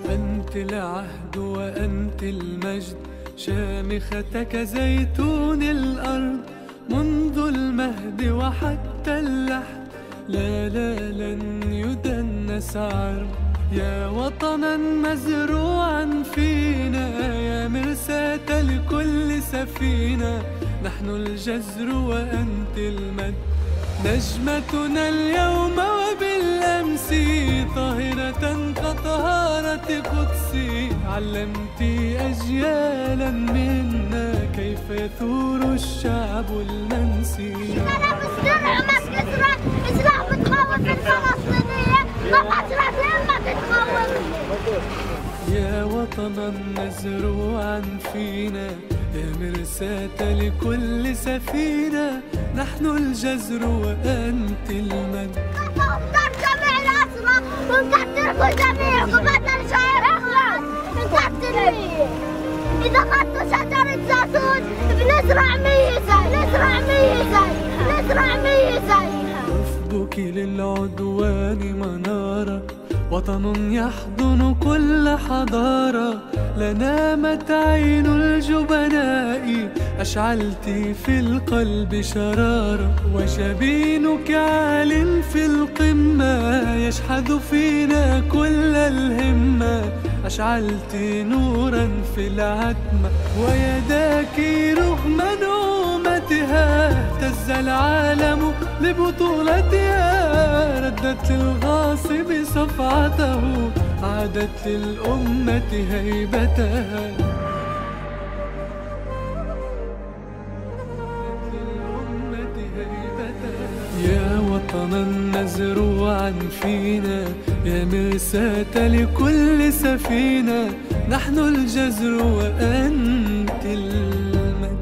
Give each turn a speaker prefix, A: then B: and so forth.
A: أنت العهد وأنت المجد، شامختك زيتون الأرض، منذ المهد وحتى اللحد، لا لن يدنس عرض. يا وطنا مزروعا فينا، يا مرساة لكل سفينة، نحن الجزر وأنت المد. نجمتنا اليوم وبالأمس، طاهرة كطهارة قدسي، علمت أجيالا منا كيف يثور الشعب المنسي.
B: أنا بسترع مسكسرة إسلام بتخوف الفلسطينية، مقاتلة ما بتخوف.
A: يا وطنا مزروعا فينا، يا مرساة لكل سفينة، نحن الجزر وأنت المد.
B: نقدر جميع الأسرى ونقدركم جميعكم، بدنا نشعر إخلاص نقدر. إذا خدتوا شجرة زيتون بنزرع ميزة، نزرع ميزة، نزرع ميزة.
A: رفضك للعدوان منارة، وطن يحضن كل حضارة، لنامت عين الجبناء، أشعلت في القلب شرارة، وجبينك عال في القمة، يشحذ فينا كل الهمة، أشعلت نورا في العتمة، ويداك رغم نومتها اهتز العالم لبطولتها، ردت للغاصب صفعته، عادت للأمة هيبتها. يا وطنا مزروعا فينا، يا مرساة لكل سفينة، نحن الجزر وأنت المد.